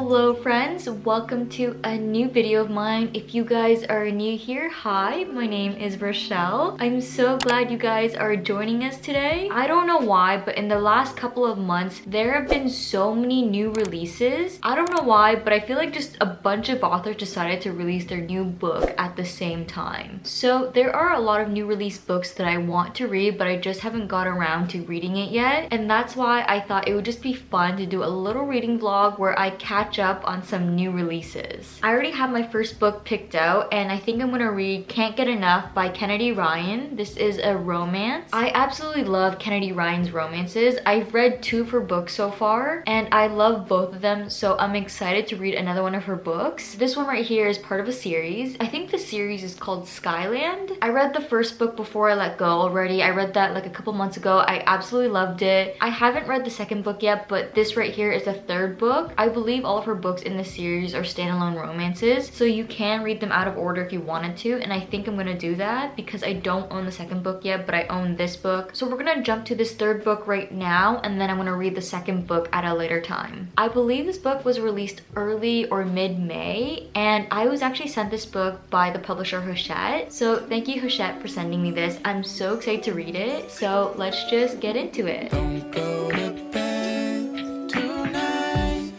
Hello friends, welcome to a new video of mine. If you guys are new here, hi, my name is Rachelle. I'm so glad you guys are joining us today. I don't know why, but in the last couple of months, there have been so many new releases. I don't know why, but I feel like just a bunch of authors decided to release their new book at the same time. So there are a lot of new release books that I want to read, but I just haven't got around to reading it yet. And that's why I thought it would just be fun to do a little reading vlog where I catch up on some new releases. I already have my first book picked out, and I think I'm gonna read Can't Get Enough by Kennedy Ryan. This is a romance. I absolutely love Kennedy Ryan's romances. I've read two of her books so far, and I love both of them, so I'm excited to read another one of her books. This one right here is part of a series. I think the series is called Skyland. I read the first book before I let go already. I read that like a couple months ago. I absolutely loved it. I haven't read the second book yet, but this right here is the third book. I believe all of her books in the series are standalone romances, so you can read them out of order if you wanted to, and I think I'm gonna do that because I don't own the second book yet, but I own this book. So we're gonna jump to this third book right now, and then I'm gonna read the second book at a later time. I believe this book was released early or mid-May, and I was actually sent this book by the publisher Hachette. So thank you, Hachette, for sending me this. I'm so excited to read it, so let's just get into it. Don't go to bed tonight,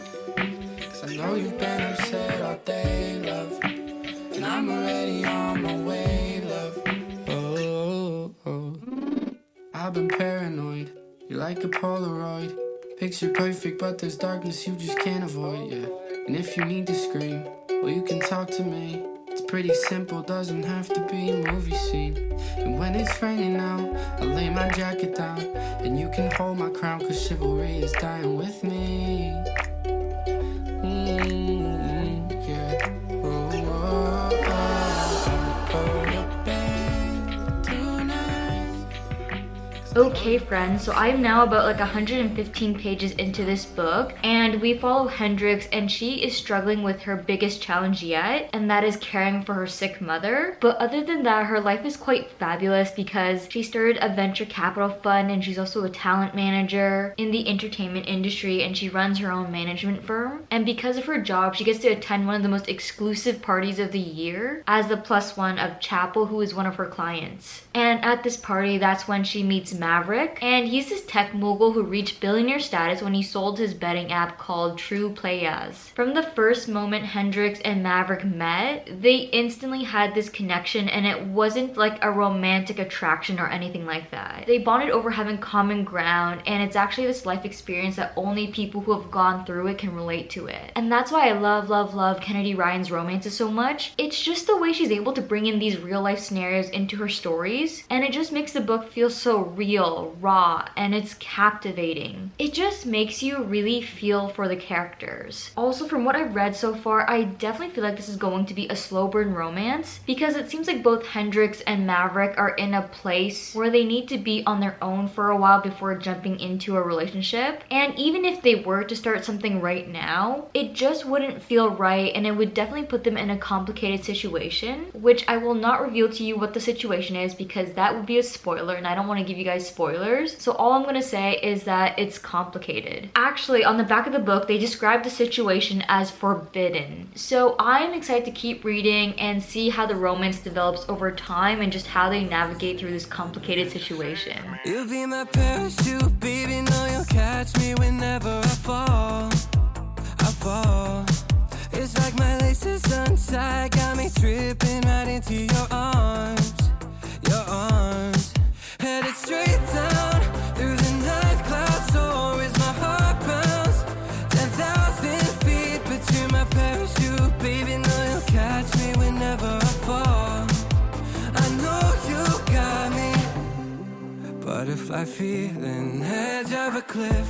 'cause I know you've been upset all day, love, and I'm already on my way, love. Oh. I've been paranoid, you're like a Polaroid, picture perfect but there's darkness you just can't avoid, yeah. And if you need to scream, well, you can talk to me. It's pretty simple, doesn't have to be a movie scene. And when it's raining out, I lay my jacket down, and you can hold my crown, 'cause chivalry is dying with me. Yeah. Okay friends, so I'm now about like 115 pages into this book, and we follow Hendrix, and she is struggling with her biggest challenge yet, and that is caring for her sick mother. But other than that, her life is quite fabulous because she started a venture capital fund, and she's also a talent manager in the entertainment industry, and she runs her own management firm. And because of her job, she gets to attend one of the most exclusive parties of the year as the +1 of Chapel, who is one of her clients. And at this party, that's when she meets Maverick, and he's this tech mogul who reached billionaire status when he sold his betting app called True Playas. From the first moment Hendrix and Maverick met, they instantly had this connection, and it wasn't like a romantic attraction or anything like that. They bonded over having common ground, and it's actually this life experience that only people who have gone through it can relate to it. And that's why I love Kennedy Ryan's romances so much. It's just the way she's able to bring in these real life scenarios into her stories, and it just makes the book feel so real, raw, and it's captivating. It just makes you really feel for the characters. Also, from what I've read so far, I definitely feel like this is going to be a slow burn romance because it seems like both Hendrix and Maverick are in a place where they need to be on their own for a while before jumping into a relationship. And even if they were to start something right now, it just wouldn't feel right, and it would definitely put them in a complicated situation, which I will not reveal to you what the situation is because that would be a spoiler, and I don't want to give you guys spoilers. So all I'm gonna say is that it's complicated. Actually, on the back of the book, they describe the situation as forbidden. So I'm excited to keep reading and see how the romance develops over time and just how they navigate through this complicated situation. You'll be my parachute, baby, know you'll catch me whenever I fall. It's like my laces untied, got me tripping right into your arms. Headed straight down through the night clouds, so is my heart bounce 10,000 feet, but you're my parachute, baby, know you'll catch me whenever I fall. I know you got me, butterfly feeling, edge of a cliff.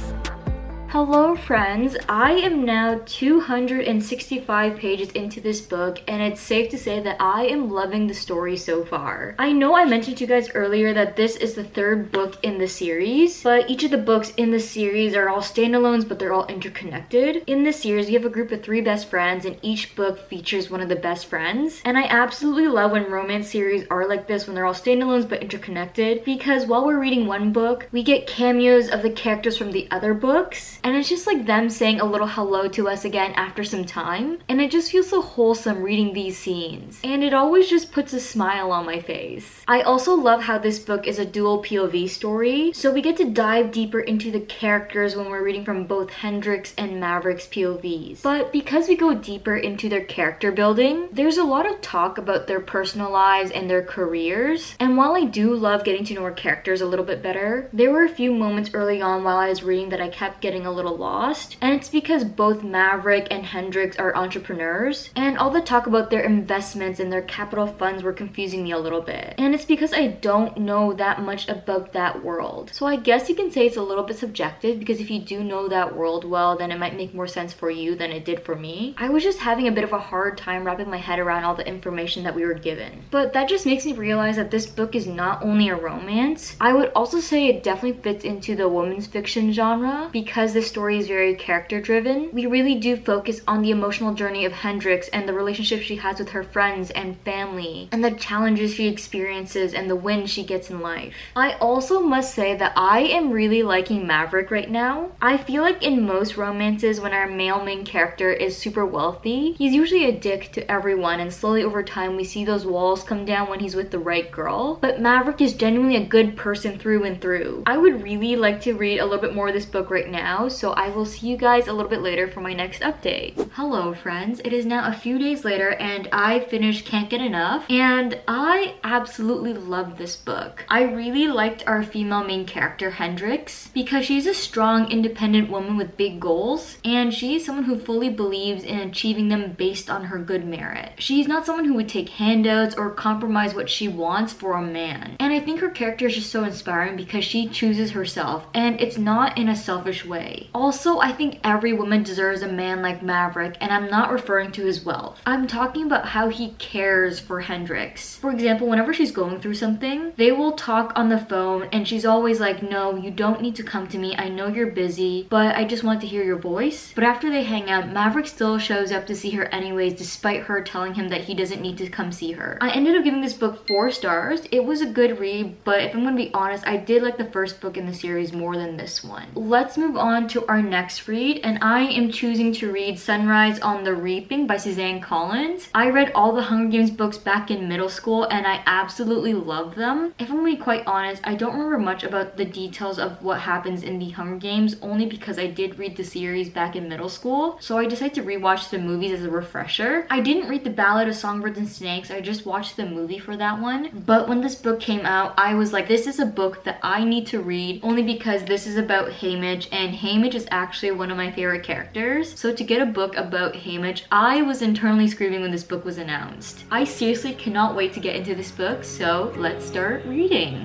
Hello friends, I am now 265 pages into this book, and it's safe to say that I am loving the story so far. I know I mentioned to you guys earlier that this is the third book in the series, but each of the books in the series are all standalones, but they're all interconnected. In this series, we have a group of 3 best friends, and each book features one of the best friends. And I absolutely love when romance series are like this, when they're all standalones but interconnected, because while we're reading one book, we get cameos of the characters from the other books. and it's just like them saying a little hello to us again after some time, and it just feels so wholesome reading these scenes, and it always just puts a smile on my face. I also love how this book is a dual POV story, so we get to dive deeper into the characters when we're reading from both Hendrix and Maverick's POVs. But because we go deeper into their character building, there's a lot of talk about their personal lives and their careers, and while I do love getting to know our characters a little bit better, there were a few moments early on while I was reading that I kept getting a little lost, and it's because both Maverick and Hendrix are entrepreneurs, and all the talk about their investments and their capital funds were confusing me a little bit, and it's because I don't know that much about that world. So I guess you can say it's a little bit subjective, because if you do know that world well, then it might make more sense for you than it did for me. I was just having a bit of a hard time wrapping my head around all the information that we were given. But that just makes me realize that this book is not only a romance. I would also say it definitely fits into the women's fiction genre, because the story is very character driven. We really do focus on the emotional journey of Hendrix and the relationship she has with her friends and family, and the challenges she experiences and the wins she gets in life. I also must say that I am really liking Maverick right now. I feel like in most romances, when our male main character is super wealthy, he's usually a dick to everyone, and slowly over time we see those walls come down when he's with the right girl. But Maverick is genuinely a good person through and through. I would really like to read a little bit more of this book right now, so I will see you guys a little bit later for my next update. Hello friends, it is now a few days later and I finished Can't Get Enough, and I absolutely love this book. I really liked our female main character Hendrix because she's a strong, independent woman with big goals, and she's someone who fully believes in achieving them based on her good merit. She's not someone who would take handouts or compromise what she wants for a man. And I think her character is just so inspiring because she chooses herself, and it's not in a selfish way. Also, I think every woman deserves a man like Maverick, and I'm not referring to his wealth. I'm talking about how he cares for Hendrix. For example, whenever she's going through something, they will talk on the phone and she's always like, no, you don't need to come to me. I know you're busy, but I just want to hear your voice. But after they hang out, Maverick still shows up to see her anyways, despite her telling him that he doesn't need to come see her. I ended up giving this book 4 stars. It was a good read, but if I'm gonna be honest, I did like the first book in the series more than this one. Let's move on to our next read, and I am choosing to read Sunrise on the Reaping by Suzanne Collins. I read all the Hunger Games books back in middle school and I absolutely love them. If I'm gonna be quite honest, I don't remember much about the details of what happens in the Hunger Games, only because I did read the series back in middle school, so I decided to rewatch the movies as a refresher. I didn't read the Ballad of Songbirds and Snakes, I just watched the movie for that one. But when this book came out, I was like, this is a book that I need to read, only because this is about Haymitch, and Haymitch is actually one of my favorite characters. So to get a book about Haymitch, I was internally screaming when this book was announced. I seriously cannot wait to get into this book, so let's start reading.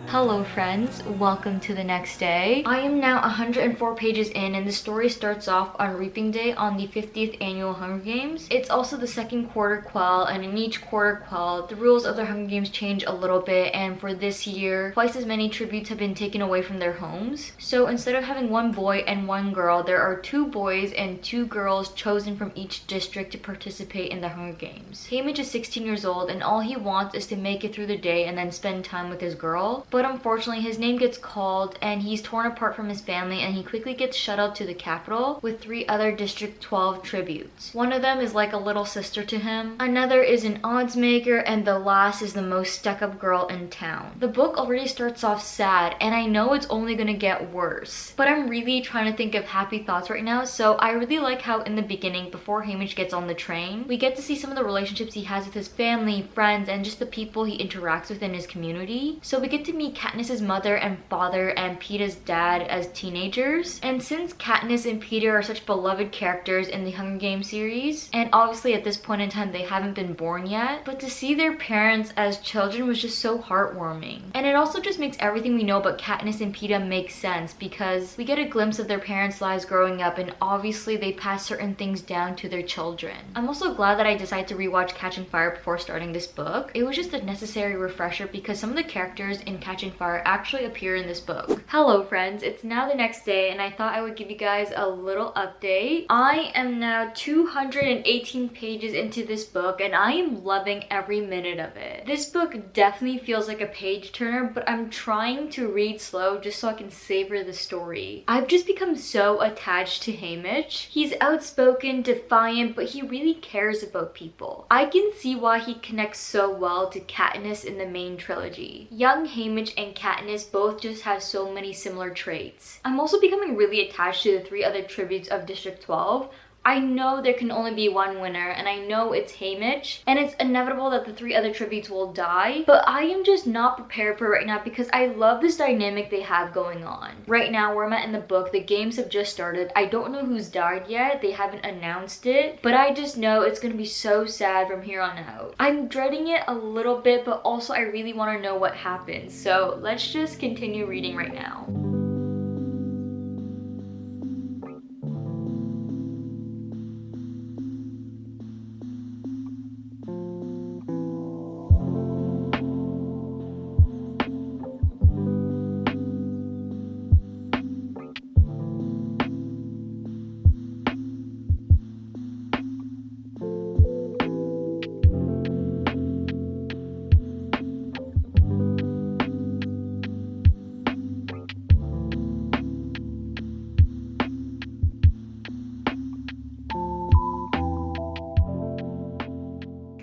Hello friends, welcome to the next day. I am now 104 pages in, and the story starts off on Reaping Day on the 50th annual Hunger Games. It's also the second quarter quell, and in each quarter quell, the rules of the Hunger Games change a little bit, and for this year, twice as many tributes have been taken away from their homes. So instead of having 1 boy and 1 girl, there are 2 boys and 2 girls chosen from each district to participate in the Hunger Games. Haymitch is 16 years old, and all he wants is to make it through the day and then spend time with his girl. But unfortunately, his name gets called and he's torn apart from his family, and he quickly gets shuttled to the capital with 3 other District 12 tributes. One of them is like a little sister to him, another is an odds maker, and the last is the most stuck-up girl in town. The book already starts off sad, and I know it's only gonna get worse, but I'm really trying to think of happy thoughts right now. So I really like how in the beginning, before Haymitch gets on the train, we get to see some of the relationships he has with his family, friends, and just the people he interacts with in his community. So we get to meet Katniss's mother and father and Peeta's dad as teenagers. And since Katniss and Peeta are such beloved characters in the Hunger Games series, and obviously at this point in time they haven't been born yet, but to see their parents as children was just so heartwarming. And it also just makes everything we know about Katniss and Peeta make sense, because we get a glimpse of their parents' lives growing up, and obviously they pass certain things down to their children. I'm also glad that I decided to rewatch Catching Fire before starting this book. It was just a necessary refresher because some of the characters in Catching Fire actually appear in this book. Hello friends, it's now the next day and I thought I would give you guys a little update. I am now 218 pages into this book and I am loving every minute of it. This book definitely feels like a page turner, but I'm trying to read slow just so I can savor the story. I've just become so attached to Haymitch. He's outspoken, defiant, but he really cares about people. I can see why he connects so well to Katniss in the main trilogy. Young Haymitch and Katniss both just have so many similar traits. I'm also becoming really attached to the 3 other tributes of District 12. I know there can only be one winner, and I know it's Haymitch, and it's inevitable that the 3 other tributes will die, but I am just not prepared for it right now because I love this dynamic they have going on. Right now, where I'm at in the book, the games have just started. I don't know who's died yet, they haven't announced it, but I just know it's gonna be so sad from here on out. I'm dreading it a little bit, but also I really want to know what happens, so let's just continue reading right now.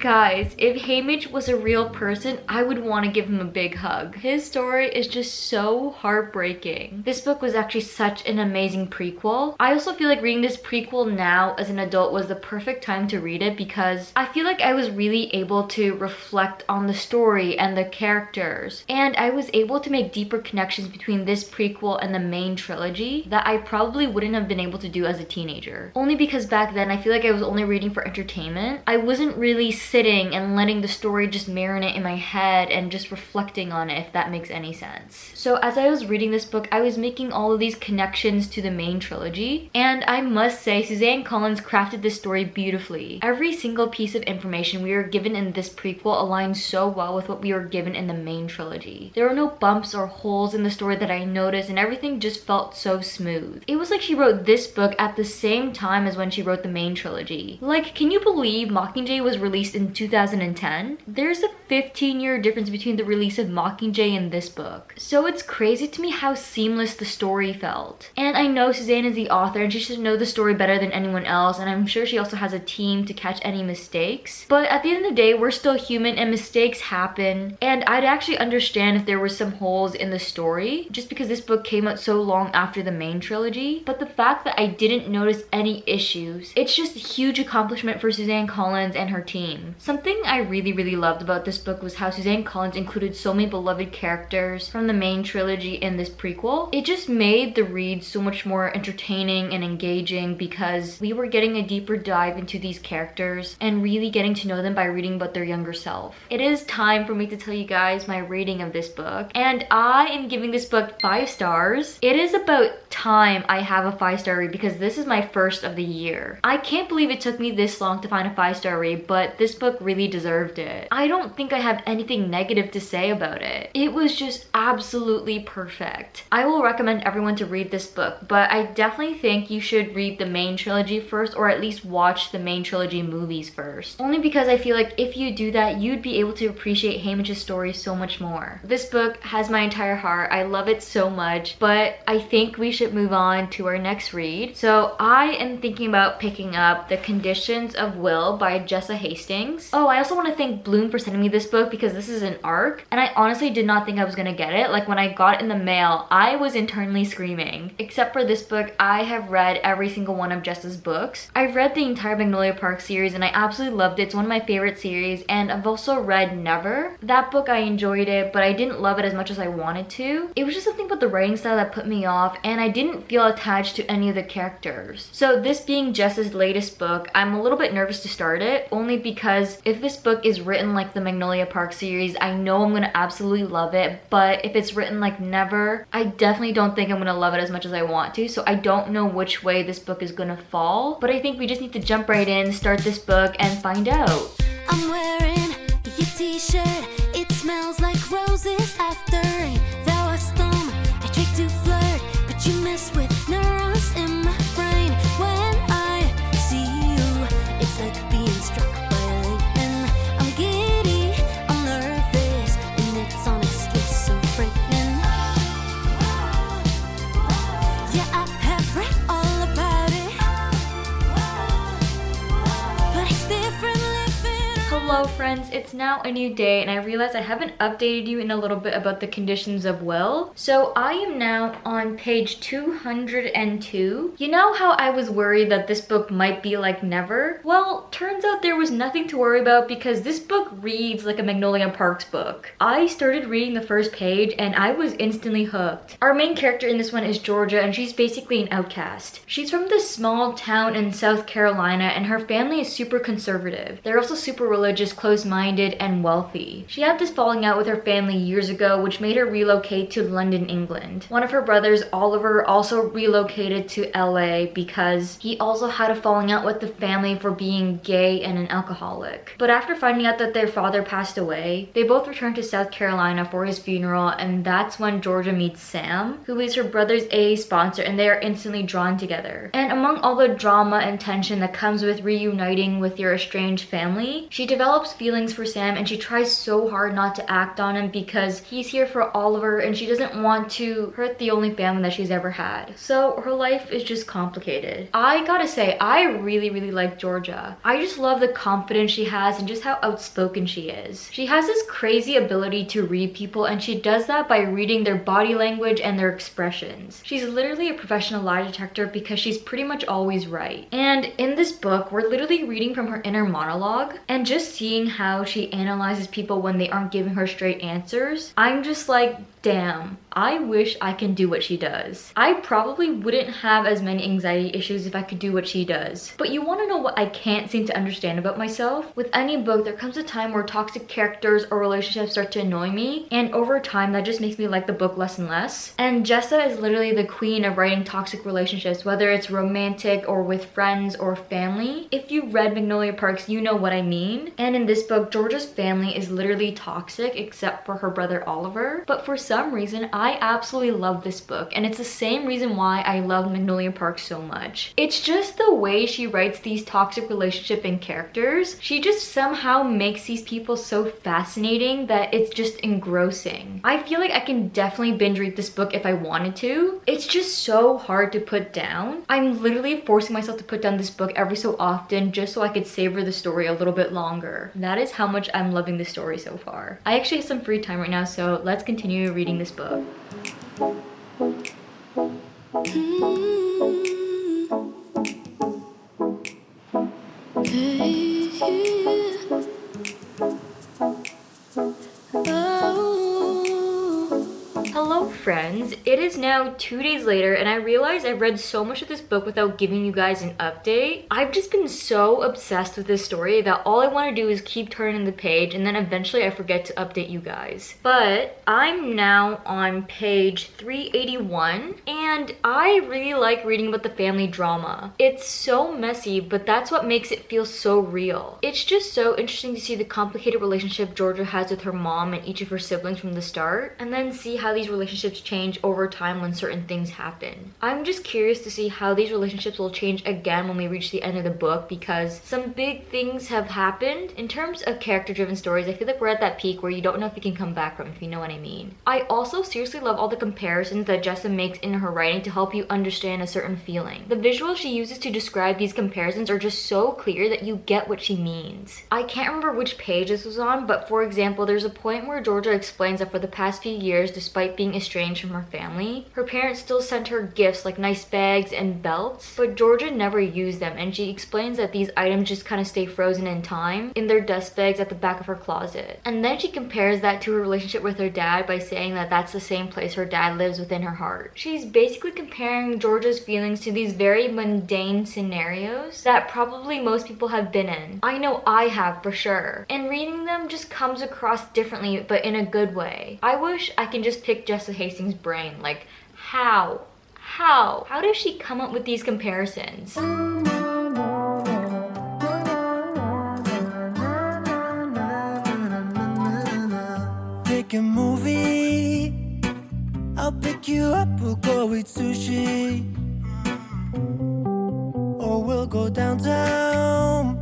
Guys, if Haymitch was a real person, I would want to give him a big hug. His story is just so heartbreaking. This book was actually such an amazing prequel. I also feel like reading this prequel now as an adult was the perfect time to read it because I feel like I was really able to reflect on the story and the characters. And I was able to make deeper connections between this prequel and the main trilogy that I probably wouldn't have been able to do as a teenager. Only because back then I feel like I was only reading for entertainment. I wasn't really sitting and letting the story just marinate in my head and just reflecting on it, if that makes any sense. So as I was reading this book, I was making all of these connections to the main trilogy, and I must say Suzanne Collins crafted this story beautifully. Every single piece of information we were given in this prequel aligns so well with what we were given in the main trilogy. There were no bumps or holes in the story that I noticed, and everything just felt so smooth. It was like she wrote this book at the same time as when she wrote the main trilogy. Like, can you believe Mockingjay was released in 2010? There's a 15-year difference between the release of Mockingjay and this book. So it's crazy to me how seamless the story felt. And I know Suzanne is the author and she should know the story better than anyone else, and I'm sure she also has a team to catch any mistakes. But at the end of the day, we're still human and mistakes happen, and I'd actually understand if there were some holes in the story just because this book came out so long after the main trilogy. But the fact that I didn't notice any issues, it's just a huge accomplishment for Suzanne Collins and her team. Something I really loved about this book was how Suzanne Collins included so many beloved characters from the main trilogy in this prequel. It just made the read so much more entertaining and engaging because we were getting a deeper dive into these characters and really getting to know them by reading about their younger self. It is time for me to tell you guys my rating of this book, and I am giving this book 5 stars. It is about time I have a 5-star read because this is my first of the year. I can't believe it took me this long to find a 5-star read, but this book really deserved it. I don't think I have anything negative to say about it. It was just absolutely perfect. I will recommend everyone to read this book, but I definitely think you should read the main trilogy first, or at least watch the main trilogy movies first. Only because I feel like if you do that, you'd be able to appreciate Haymitch's story so much more. This book has my entire heart. I love it so much, but I think we should move on to our next read. So I am thinking about picking up The Conditions of Will by Jessa Hastings. feelings. Oh, I also want to thank Bloom for sending me this book because this is an ARC, and I honestly did not think I was gonna get it. Like, when I got it in the mail, I was internally screaming. Except for this book, I have read every single one of Jessa's books. I've read the entire Magnolia Park series and I absolutely loved it. It's one of my favorite series, and I've also read Never. That book, I enjoyed it, but I didn't love it as much as I wanted to. It was just something about the writing style that put me off, and I didn't feel attached to any of the characters. So this being Jessa's latest book, I'm a little bit nervous to start it, only because if this book is written like the Magnolia Park series, I know I'm gonna absolutely love it, but if it's written like Never, I definitely don't think I'm gonna love it as much as I want to, so I don't know which way this book is gonna fall, but I think we just need to jump right in, start this book, and find out. I'm wearing your t-shirt, it smells like roses after rain. Thou a storm, I tried to flirt, but you mess with neurons in my brain. When I see you, it's like being struck by lightning. I'm giddy, I'm nervous, and it's honestly so frightening. Yeah, I have read all about it, but it's different living. Hello friends, it's now a new day and I realize I haven't updated you in a little bit about the conditions of will. So I am now on page 202. You know how I was worried that this book might be like Never? Well, turns out there was nothing to worry about because this book reads like a Magnolia Parks book. I started reading the first page and I was instantly hooked. Our main character in this one is Georgia, and she's basically an outcast. She's from this small town in South Carolina and her family is super conservative. They're also super religious, close-minded, and wealthy. She had this falling out with her family years ago, which made her relocate to London, England. One of her brothers, Oliver, also relocated to LA because he also had a falling out with the family for being gay and an alcoholic. But after finding out that their father passed away, they both returned to South Carolina for his funeral, and that's when Georgia meets Sam, who is her brother's AA sponsor, and they are instantly drawn together. And among all the drama and tension that comes with reuniting with your estranged family, she develops feelings for Sam, and she tries so hard not to act on him because he's here for Oliver and she doesn't want to hurt the only family that she's ever had. So her life is just complicated. I gotta say, I really like Georgia. I just love the confidence she has and just how outspoken she is. She has this crazy ability to read people, and she does that by reading their body language and their expressions. She's literally a professional lie detector because she's pretty much always right. And in this book, we're literally reading from her inner monologue, and just seeing how she analyzes people when they aren't giving her straight answers, I'm just like, damn, I wish I can do what she does. I probably wouldn't have as many anxiety issues if I could do what she does. But you want to know what I can't seem to understand about myself? With any book, there comes a time where toxic characters or relationships start to annoy me, and over time that just makes me like the book less and less. And Jessa is literally the queen of writing toxic relationships, whether it's romantic or with friends or family. If you read Magnolia Parks, you know what I mean. And in this book, Georgia's family is literally toxic except for her brother Oliver. But for some reason, I absolutely love this book, and it's the same reason why I love Magnolia Park so much. It's just the way she writes these toxic relationship and characters. She just somehow makes these people so fascinating that it's just engrossing. I feel like I can definitely binge read this book if I wanted to. It's just so hard to put down. I'm literally forcing myself to put down this book every so often just so I could savor the story a little bit longer. That is how much I'm loving the story so far. I actually have some free time right now, so let's continue reading this book. Hello friends, it is now 2 days later and I realized I've read so much of this book without giving you guys an update. I've just been so obsessed with this story that all I want to do is keep turning the page, and then eventually I forget to update you guys. But I'm now on page 381 and I really like reading about the family drama. It's so messy, but that's what makes it feel so real. It's just so interesting to see the complicated relationship Georgia has with her mom and each of her siblings from the start, and then see how these relationships change over time when certain certain things happen. I'm just curious to see how these relationships will change again when we reach the end of the book, because some big things have happened. In terms of character-driven stories, I feel like we're at that peak where you don't know if you can come back from, if you know what I mean. I also seriously love all the comparisons that Jessa makes in her writing to help you understand a certain feeling. The visuals she uses to describe these comparisons are just so clear that you get what she means. I can't remember which page this was on, but for example, there's a point where Georgia explains that for the past few years, despite being estranged from her family, her parents still sent her gifts like nice bags and belts, but Georgia never used them, and she explains that these items just kind of stay frozen in time in their dust bags at the back of her closet. And then she compares that to her relationship with her dad by saying that that's the same place her dad lives within her heart. She's basically comparing Georgia's feelings to these very mundane scenarios that probably most people have been in. I know I have for sure. And reading them just comes across differently, but in a good way. I wish I can just pick Jessa Hastings' brain. Like, how does she come up with these comparisons? Pick a movie, I'll pick you up, we'll go eat sushi, or we'll go downtown.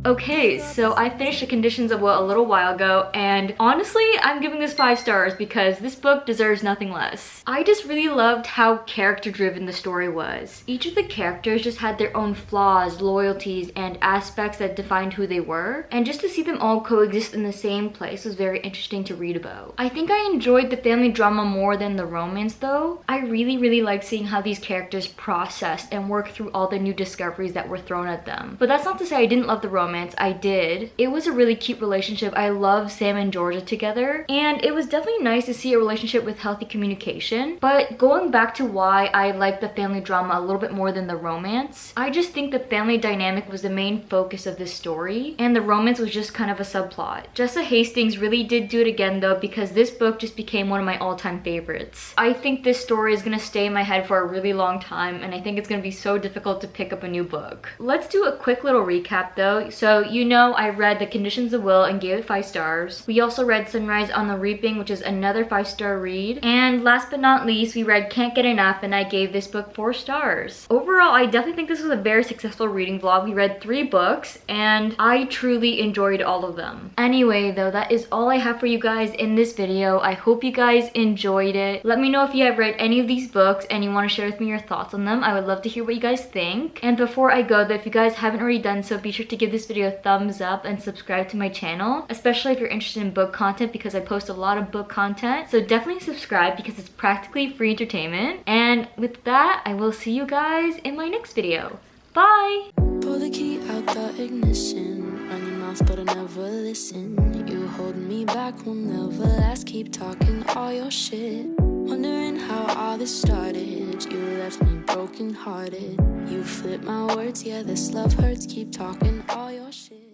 Okay, so I finished The Conditions of Will a little while ago, and honestly, I'm giving this 5 stars because this book deserves nothing less. I just really loved how character-driven the story was. Each of the characters just had their own flaws, loyalties, and aspects that defined who they were, and just to see them all coexist in the same place was very interesting to read about. I think I enjoyed the family drama more than the romance though. I really liked seeing how these characters processed and worked through all the new discoveries that were thrown at them. But that's not to say I didn't love the romance. I did. It was a really cute relationship. I love Sam and Georgia together, and it was definitely nice to see a relationship with healthy communication. But going back to why I like the family drama a little bit more than the romance, I just think the family dynamic was the main focus of this story, and the romance was just kind of a subplot. Jessa Hastings really did do it again though, because this book just became one of my all-time favorites. I think this story is gonna stay in my head for a really long time, and I think it's gonna be so difficult to pick up a new book. Let's do a quick little recap though. So you know I read The Conditions of Will and gave it 5 stars. We also read Sunrise on the Reaping, which is another 5-star read. And last but not least, we read Can't Get Enough, and I gave this book 4 stars. Overall, I definitely think this was a very successful reading vlog. We read 3 books, and I truly enjoyed all of them. Anyway though, that is all I have for you guys in this video. I hope you guys enjoyed it. Let me know if you have read any of these books and you want to share with me your thoughts on them. I would love to hear what you guys think. And before I go though, if you guys haven't already done so, be sure to give this video a thumbs up and subscribe to my channel, especially if you're interested in book content, because I post a lot of book content. So definitely subscribe because it's practically free entertainment. And with that, I will see you guys in my next video. Bye! Pull the key out the ignition. Run your mouth but I never listen. You hold me back, will never last. Keep talking all your shit. Wondering how all this started. You left me broken hearted. You flip my words, yeah, this love hurts. Keep talking all your shit.